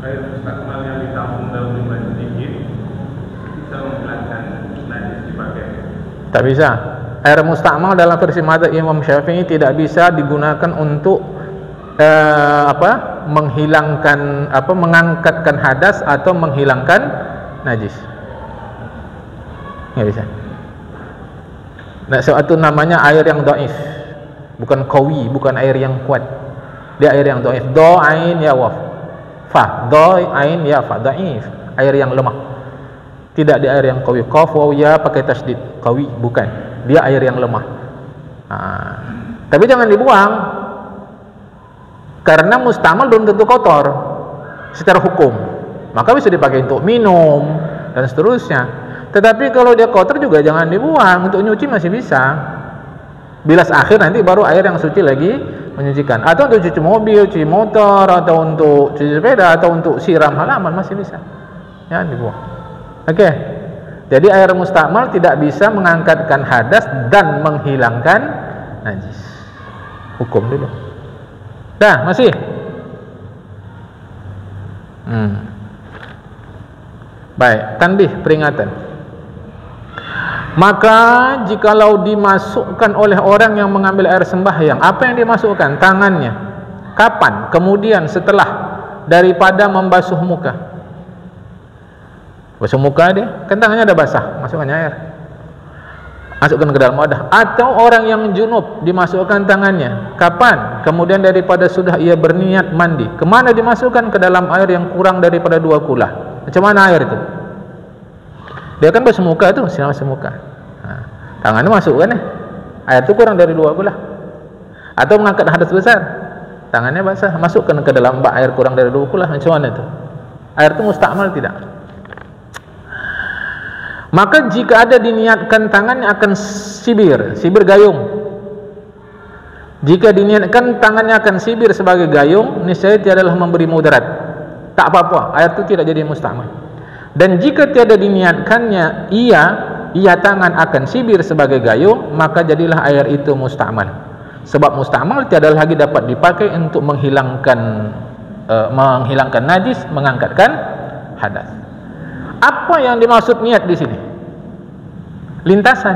Air mustakmal yang ditampung dalam jumlah sedikit bisa menghilangkan najis dipakai. Tak bisa. Air mustakmal dalam versi mazhab Imam Syafi'i tidak bisa digunakan untuk menghilangkan mengangkatkan hadas atau menghilangkan najis. Nggak bisa. Nah, suatu namanya air yang dhaif, bukan qawi, bukan air yang kuat. Dia air yang dhaif. Dha ain ya waf fa, dha ain ya fa, dhaif, air yang lemah. Tidak dia air yang qawi. Qaf waw ya pakai tasydid, qawi bukan. Dia air yang lemah. Tapi jangan dibuang. Karena mustamal belum tentu kotor secara hukum, maka bisa dipakai untuk minum dan seterusnya. Tetapi kalau dia kotor juga jangan dibuang, untuk nyuci masih bisa. Bilas akhir nanti baru air yang suci lagi menyucikan. Atau untuk cuci mobil, cuci motor, atau untuk cuci sepeda, atau untuk siram halaman masih bisa. Jangan dibuang. Oke. Jadi air mustakmal tidak bisa mengangkatkan hadas dan menghilangkan najis. Hukum dulu. Dah, masih. Baik, tanbih, peringatan. Maka jikalau dimasukkan oleh orang yang mengambil air sembahyang, apa yang dimasukkan? Tangannya. Kapan? Kemudian setelah, daripada membasuh muka. Basuh muka dia, kan tangannya ada basah, masukkannya air. Masukkan ke dalam wadah. Atau orang yang junub, dimasukkan tangannya. Kapan? Kemudian daripada sudah ia berniat mandi. Kemana dimasukkan? Ke dalam air yang kurang daripada 2 kulah. Macam mana air itu? Dia kan bersemuka tu, sinar semuka. Tangannya masuk kan air itu kurang dari 2 kula. Atau mengangkat hadas besar, tangannya basah, masukkan ke dalam bak air kurang dari 2 kula. Macam mana itu? Air itu mustakmal tidak? Maka jika ada diniatkan tangannya akan sibir gayung. Jika diniatkan tangannya akan sibir sebagai gayung, niscaya tiadalah memberi mudarat. Tak apa-apa, air itu tidak jadi mustakmal. Dan jika tiada diniatkannya ia tangan akan sibir sebagai gayung, maka jadilah air itu mustakmal. Sebab mustakmal tiada lagi dapat dipakai untuk menghilangkan najis, mengangkatkan hadas. Apa yang dimaksud niat di sini? Lintasan.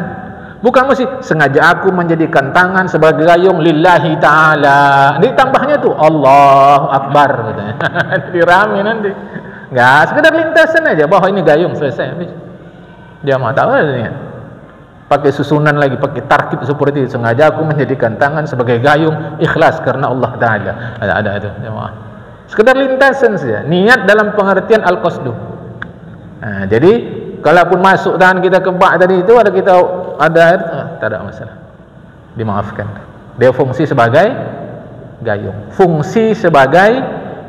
Bukan mesti sengaja aku menjadikan tangan sebagai gayung lillahi ta'ala. Ditambahnya tu Allahu Akbar katanya. Jadi rame nanti. Enggak, sekedar lintasan aja bahwa ini gayung, selesai habis. Jamaah tahu ni. Pakai susunan lagi, pakai tarkib seperti itu. Sengaja aku menjadikan tangan sebagai gayung, ikhlas karena Allah Ta'ala. Ada itu jamaah. Sekedar lintasan saja. Niat dalam pengertian al-qasdu. Jadi kalaupun masuk tangan kita ke bak tadi itu ada air, tak ada masalah, dimaafkan. Dia fungsi sebagai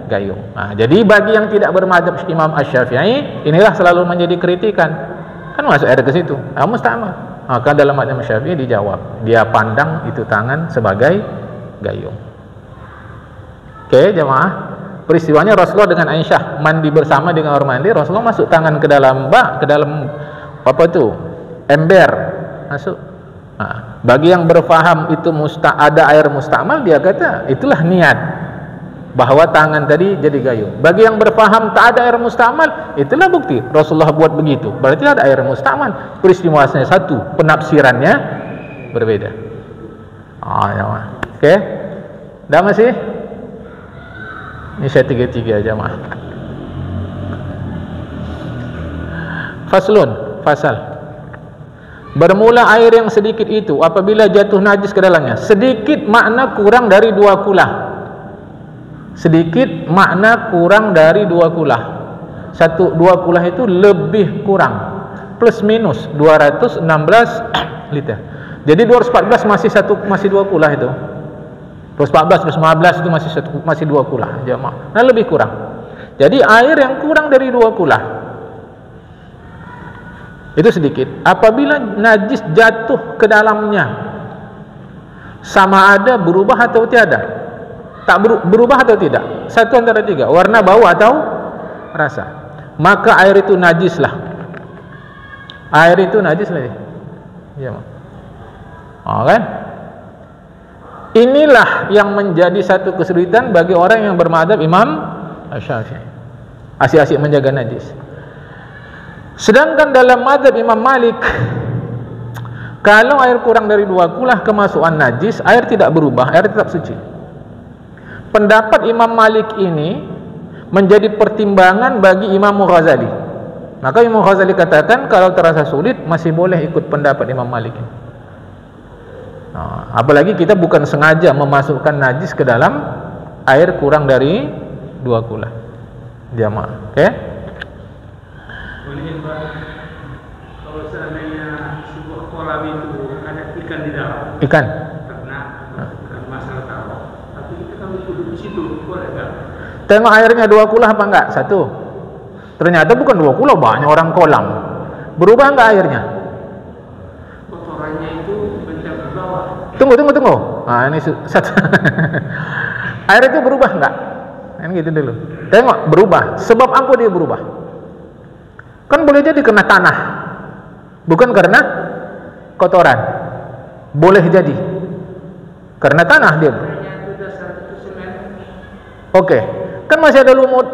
gayung. Jadi bagi yang tidak bermadzhab Imam Asy-Syafi'i, inilah selalu menjadi kritikan. Kan masuk air ke situ, mustakmal. Maka dalam madzhab Syafi'i dijawab, dia pandang itu tangan sebagai gayung. Oke, jemaah. Peristiwanya Rasulullah dengan Aisyah mandi bersama dengan orang mandi. Rasulullah masuk tangan ke dalam bak, ke dalam ember, masuk. Bagi yang berfaham itu ada air mustakmal, dia kata itulah niat bahwa tangan tadi jadi gayung. Bagi yang berfaham tak ada air mustakmal, itulah bukti Rasulullah buat begitu. Berarti ada air mustakmal. Peristiwanya satu, penafsirannya berbeda. Oke, dah masih? Ini saya 3 jamaah. Fasal. Bermula air yang sedikit itu apabila jatuh najis ke dalamnya. Sedikit makna kurang dari 2 kulah. Sedikit makna kurang dari 2 kulah. 2 kulah itu lebih kurang. Plus minus 216 liter. Jadi 214 masih 2 kulah itu. 214, 215 itu masih 2 kulah jamaah. Nah, lebih kurang. Jadi air yang kurang dari 2 kulah itu sedikit. Apabila najis jatuh ke dalamnya, sama ada berubah atau tiada? Tak berubah atau tidak? Satu antara 3, warna, bau atau rasa. Maka air itu najislah. Air itu najislah. Jamaah. Kan? Inilah yang menjadi satu kesulitan bagi orang yang bermadzhab Imam Asy-Syafi'i. Asik-asik menjaga najis. Sedangkan dalam madzhab Imam Malik, kalau air kurang dari 2 kulah kemasukan najis, air tidak berubah, air tetap suci. Pendapat Imam Malik ini menjadi pertimbangan bagi Imam Ghazali. Maka Imam Ghazali katakan kalau terasa sulit masih boleh ikut pendapat Imam Malik ini. Apalagi kita bukan sengaja memasukkan najis ke dalam air kurang dari 2 kulah jamaah. Oke? Kalau seandainya sebuah kolam itu ada ikan di dalam, ikan ternak, bukan masalah tahu, tapi kita kan duduk di situ, boleh nggak? Tengok airnya 2 kulah apa enggak? 1. Ternyata bukan 2 kulah, banyak orang kolam. Berubah enggak airnya? Kotorannya itu mencapai ke bawah. Tunggu. Ini satu. Air itu berubah enggak? Kan gitu dulu. Tengok berubah. Sebab apa dia berubah? Kan boleh jadi kena tanah, bukan karena kotoran. Boleh jadi karena tanah dia. Oke, kan masih ada lumut.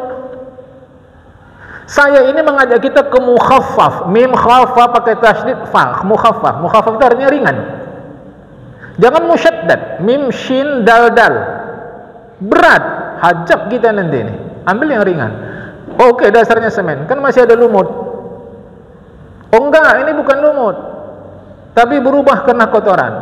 Saya ini mengajak kita ke mukhaffaf. Mim khafa pakai tasydid fa. Mukhaffaf. Mukhaffaf itu artinya ringan. Jangan musyaddad. Mim shin dal dal. Berat. Hajab kita nanti ini. Ambil yang ringan. Oke, dasarnya semen. Kan masih ada lumut. Oh enggak, ini bukan lumut. Tapi berubah karena kotoran.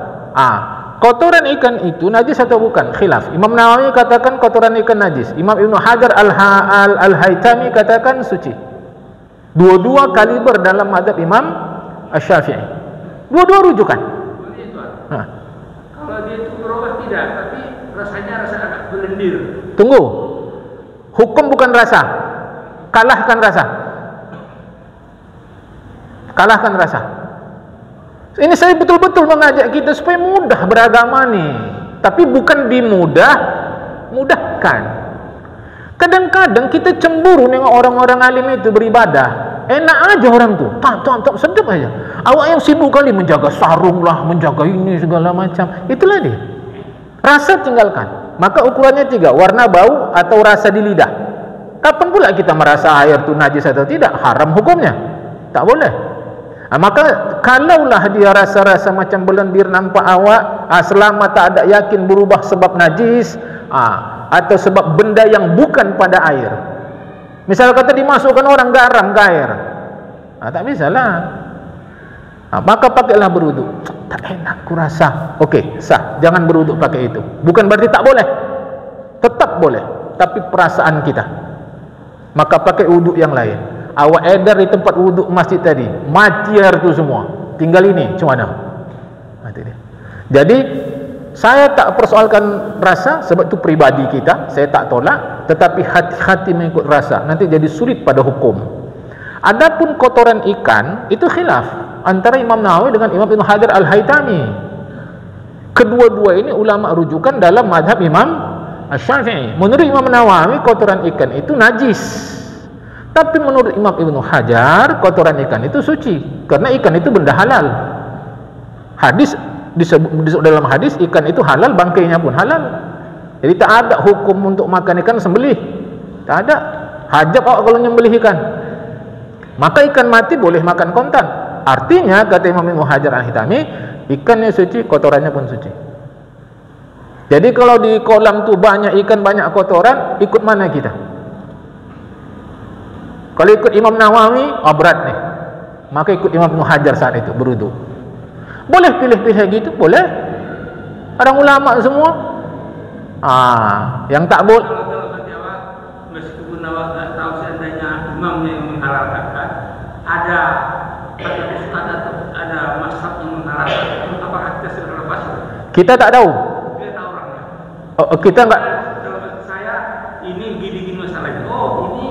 Kotoran ikan itu najis atau bukan? Khilaf. Imam Nawawi katakan kotoran ikan najis. Imam Ibnu Hajar Al-Haytami katakan suci. Dua-dua kaliber dalam mazhab Imam Asy-Syafi'i. Dua-dua rujukan. Boleh Tuan. Kalau dia itu berubah tidak, tapi rasanya rasa agak berlendir. Tunggu. Hukum bukan rasa. Kalahkan rasa. Kalahkan rasa. Ini saya betul-betul mengajak kita supaya mudah beragama nih. Tapi bukan mudahkan. Kadang-kadang kita cemburu dengan orang-orang alim itu beribadah. Enak aja orang tuh, tak sedap aja. Awak yang sibuk kali menjaga sarung lah, menjaga ini segala macam. Itulah dia. Rasa tinggalkan. Maka ukurannya 3, warna, bau, atau rasa di lidah. Kapan pula kita merasa air itu najis atau tidak? Haram hukumnya. Tak boleh. Maka kalaulah dia rasa-rasa macam belendir nampak awak, selama tak ada yakin berubah sebab najis, atau sebab benda yang bukan pada air. Misal kata dimasukkan orang garam ke air, tak bisa lah. Maka pakailah berwuduk. Tak enak ku rasa. Okey, sah. Jangan berwuduk pakai itu. Bukan berarti tak boleh. Tetap boleh. Tapi perasaan kita. Maka pakai wuduk yang lain. Awak edar di tempat wuduk masjid tadi, mati air tu semua. Tinggal ini, macam mana? Mati dia. Jadi saya tak persoalkan rasa, sebab itu pribadi kita, saya tak tolak, tetapi hati-hati mengikut rasa, nanti jadi sulit pada hukum. Adapun kotoran ikan, itu khilaf antara Imam Nawawi dengan Imam Ibn Hajar Al-Haytami. Kedua-dua ini ulama rujukan dalam mazhab Imam Asy-Syafi'i. Menurut Imam Nawawi, kotoran ikan itu najis. Tapi menurut Imam Ibn Hajar, kotoran ikan itu suci, karena ikan itu benda halal. Hadis disebut dalam hadis, ikan itu halal, bangkainya pun halal. Jadi tak ada hukum untuk makan ikan sembelih. Tak ada. Hajab awak kalau nyembelih ikan. Maka ikan mati boleh makan kontan. Artinya kata Imam Ibn Hajar Al-Haytami, ikannya suci, kotorannya pun suci. Jadi kalau di kolam tu banyak ikan, banyak kotoran, ikut mana kita? Kalau ikut Imam Nawawi, berat nih. Maka ikut Imam Ibn Hajar saat itu berwuduk. Boleh pilih-pilih gitu, boleh. Orang ulama semua. Yang tak boleh. Kalau kata awak, meskipun awak tak tahu seandainya imamnya yang menghalalkan, ada atau ada mazhab yang menghalalkan, apakah kita sudah lepas? Kita tak tahu. Kita tahu orangnya. Kita enggak. Kalau saya ini gini-gini masalahnya. Ini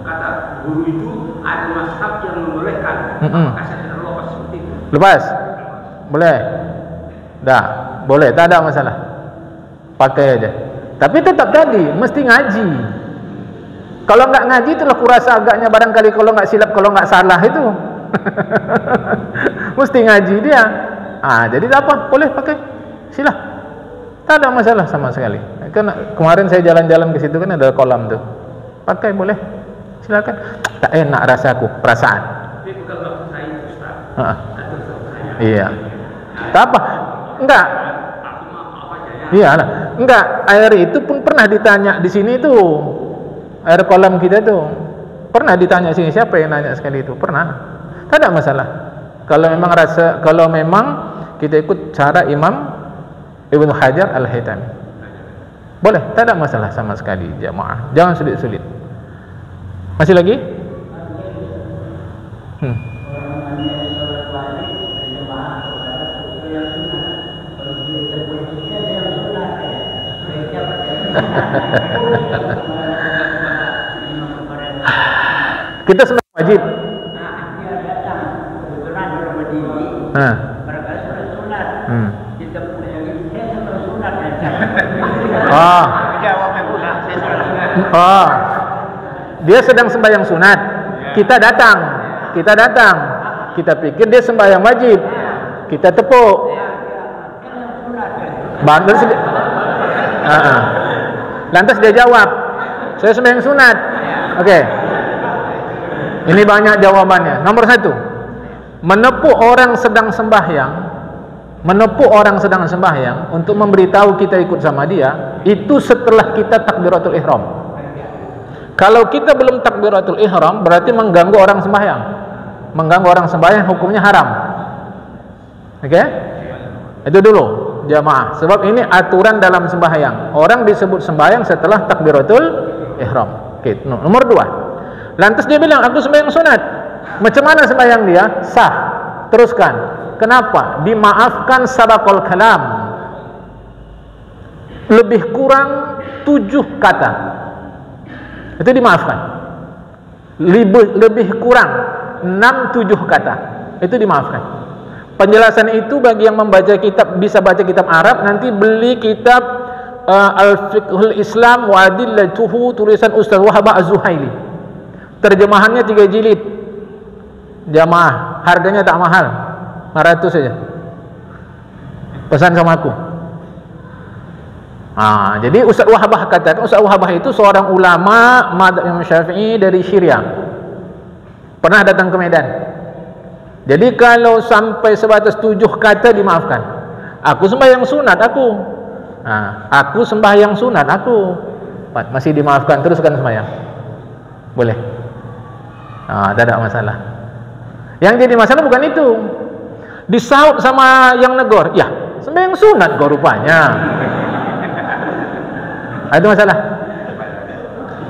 kata guru itu ada mazhab yang membolehkan. Apakah saya sudah lepas seperti itu? Lepas? Boleh. Dah, boleh, tak ada masalah. Pakai aja. Tapi tetap tadi mesti ngaji. Kalau enggak ngaji itulah kurasa agaknya barangkali kalau enggak silap, kalau enggak salah itu. Mesti ngaji dia. Jadi tak apa, boleh pakai. Sila. Tak ada masalah sama sekali. Kan kemarin saya jalan-jalan ke situ kan ada kolam tuh. Pakai boleh. Silakan. Tak enak rasaku, perasaan. Tapi bukan maksud saya Ustaz. Atau saya. Iya. Tak apa. Enggak. Aku maaf aja ya. Iyalah. Enggak, air itu pun pernah ditanya di sini tuh. Air kolam kita tuh. Pernah ditanya sini, siapa yang nanya sekali itu? Pernah. Tak ada masalah. Kalau memang kita ikut cara Imam Ibn Hajar Al-Haytami. Boleh, tak ada masalah sama sekali jamaah. Jangan sulit-sulit. Masih lagi? Kita sembah wajib. Dia sedang sembahyang sunat. Kita datang. Kita pikir dia sembahyang wajib. Kita tepuk. Lantas dia jawab, saya sembahyang sunat. Okey. Ini banyak jawabannya. Nomor 1, menepuk orang sedang sembahyang untuk memberitahu kita ikut sama dia, itu setelah kita takbiratul ihram. Kalau kita belum takbiratul ihram, berarti mengganggu orang sembahyang. Mengganggu orang sembahyang hukumnya haram. Okey? Itu dulu jamaah. Sebab ini aturan dalam sembahyang. Orang disebut sembahyang setelah takbiratul ihram. Okey, nomor 2. Lantas dia bilang, aku sembahyang sunat. Macam mana sembahyang dia? Sah. Teruskan. Kenapa? Dimaafkan sabaqul kalam. Lebih kurang 7 kata. Itu dimaafkan. Lebih kurang 6-7 kata. Itu dimaafkan. Penjelasan itu bagi yang membaca kitab, bisa baca kitab Arab, nanti beli kitab Al-Fiqhul Islam wa Adillatuhu tulisan Ustaz Wahab Az-Zuhaili. Terjemahannya 3 jilid. Jamaah, harganya tak mahal, 500 saja. Pesan sama aku. Jadi Ustaz Wahabah katakan, Ustaz Wahabah itu seorang ulama mazhab Imam Syafi'i dari Syria. Pernah datang ke Medan. Jadi kalau sampai sebatas 7 kata dimaafkan. Aku sembahyang sunat aku. Aku sembahyang sunat aku. Masih dimaafkan, teruskan sembahyang. Boleh. Tak ada masalah. Yang jadi masalah bukan itu. Disaut sama yang negor. Ya, sembahyang sunat kau rupanya. Ada masalah.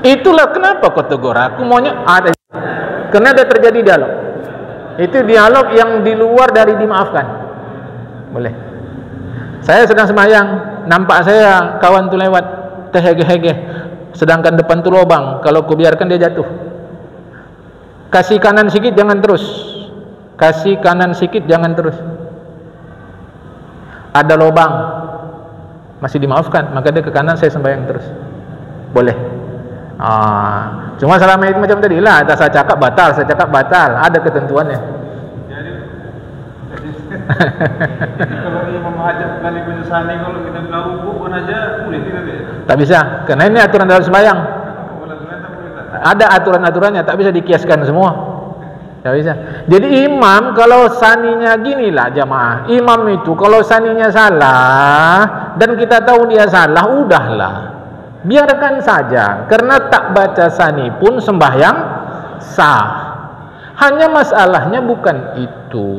Itulah kenapa kau tegur aku, maunya ada. Karena ada terjadi dialog. Itu dialog yang di luar dari dimaafkan. Boleh. Saya sedang sembahyang, nampak saya kawan tu lewat terhege-hege, sedangkan depan tu lubang. Kalau ku biarkan dia jatuh. Kasih kanan sikit, jangan terus. Kasih kanan sikit, jangan terus. Ada lubang, masih dimaafkan, maka dia ke kanan, saya sembahyang terus. Boleh. Cuma selama itu macam tadi lah, saya cakap batal, ada ketentuannya. Jadi kalau imam ajak kali menyesani, kalau kita bilang rukuk pun aja boleh tidak dia? Tak bisa, karena ini aturan dalam sembahyang. Ada aturan-aturannya, tak bisa dikiaskan semua. Tak bisa. Jadi imam kalau saninya ginilah jamaah, imam itu kalau saninya salah dan kita tahu dia salah, udahlah, biarkan saja, karena tak baca sani pun sembahyang sah. Hanya masalahnya bukan itu.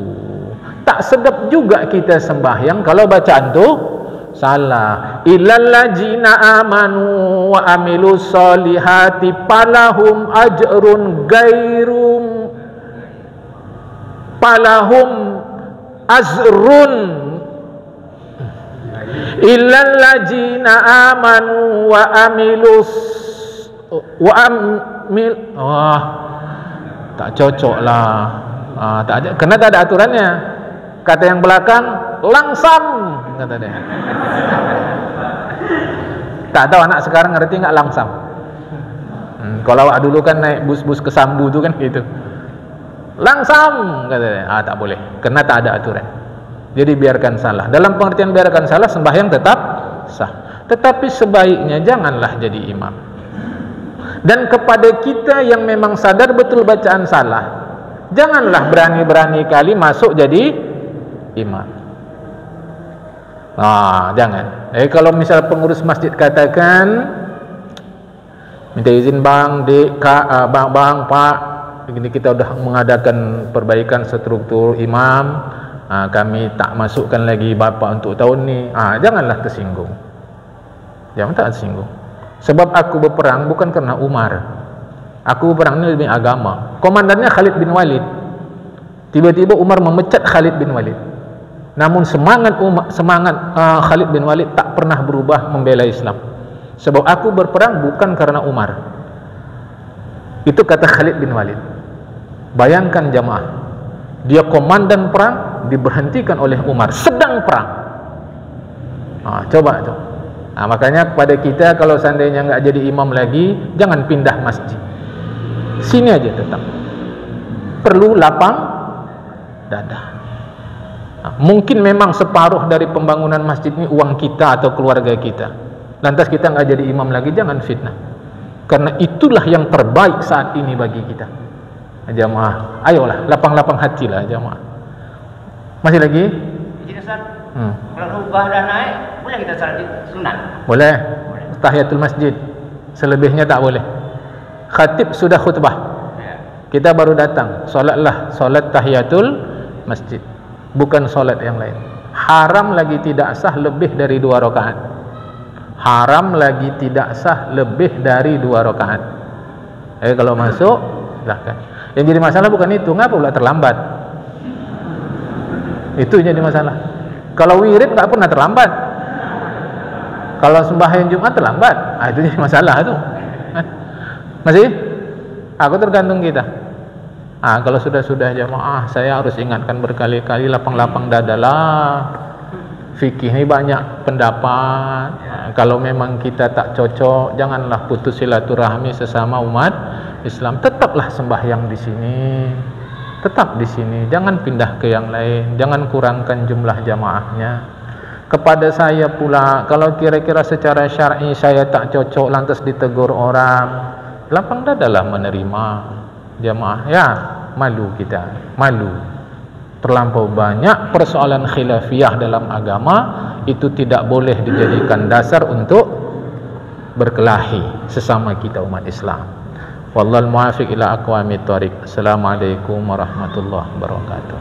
Tak sedap juga kita sembahyang kalau bacaan tu salah. Illal ladzina amanu wa amilus solihati palahum ajrun gairum, palahum azrun. Illal ladzina amanu wa amilus wa amil. Tak cocok lah. Tak ada, karena tak ada aturannya. Kata yang belakang langsam, kata dia. Tak tahu anak sekarang ngerti nggak langsam. Kalau awak dulu kan naik bus-bus ke Sambu tu kan gitu. Langsam, kata dia. Tak boleh, karena tak ada aturan. Jadi biarkan salah. Dalam pengertian biarkan salah, sembahyang tetap sah. Tetapi sebaiknya janganlah jadi imam. Dan kepada kita yang memang sadar betul bacaan salah, janganlah berani-berani kali masuk jadi imam. Jangan. Kalau misal pengurus masjid katakan, minta izin bang, dek, kak, bang, pak, ini kita sudah mengadakan perbaikan struktur imam, kami tak masukkan lagi bapak untuk tahun ni. Janganlah tersinggung. Jangan tak tersinggung. Sebab aku berperang bukan karena Umar. Aku berperang ini demi agama. Komandannya Khalid bin Walid. Tiba-tiba Umar memecat Khalid bin Walid. Namun semangat Khalid bin Walid tak pernah berubah membela Islam. Sebab aku berperang bukan karena Umar. Itu kata Khalid bin Walid. Bayangkan jamaah, dia komandan perang diberhentikan oleh Umar sedang perang. Coba tu. Makanya kepada kita, kalau seandainya enggak jadi imam lagi, jangan pindah masjid. Sini aja tetap. Perlu lapang dada. Mungkin memang separuh dari pembangunan masjid ini uang kita atau keluarga kita. Lantas kita enggak jadi imam lagi, jangan fitnah. Karena itulah yang terbaik saat ini bagi kita. Jamaah, ayolah, lapang-lapang hatilah jamaah. Masih lagi? Izin Ustaz. Kalau rubah dah naik, boleh kita salat sunat? Boleh. Tahiyatul masjid. Selebihnya tak boleh. Khatib sudah khutbah, kita baru datang, solatlah solat tahiyatul masjid, bukan solat yang lain. Haram lagi tidak sah lebih dari 2 rakaat. Haram lagi tidak sah lebih dari 2 rakaat. Kalau masuk, silahkan. Yang jadi masalah bukan itu, ngapa pula terlambat? Itu jadi masalah. Kalau wirid nggak pernah terlambat. Kalau sembahyang Jumat terlambat, itu jadi masalah itu. Masih? Aku tergantung kita. Kalau sudah jamaah, saya harus ingatkan berkali-kali, lapang-lapang dadalah. Fikih ini banyak pendapat. Kalau memang kita tak cocok, janganlah putus silaturahmi sesama umat Islam. Tetaplah sembahyang di sini. Tetap di sini, jangan pindah ke yang lain, jangan kurangkan jumlah jamaahnya. Kepada saya pula, kalau kira-kira secara syar'i saya tak cocok lantas ditegur orang, lapang dadalah menerima jamaah. Ya, malu kita, malu. Terlampau banyak persoalan khilafiyah dalam agama, itu tidak boleh dijadikan dasar untuk berkelahi sesama kita umat Islam. Wallahul muwaffiq ila aqwamit thoriq. Assalamualaikum warahmatullahi wabarakatuh.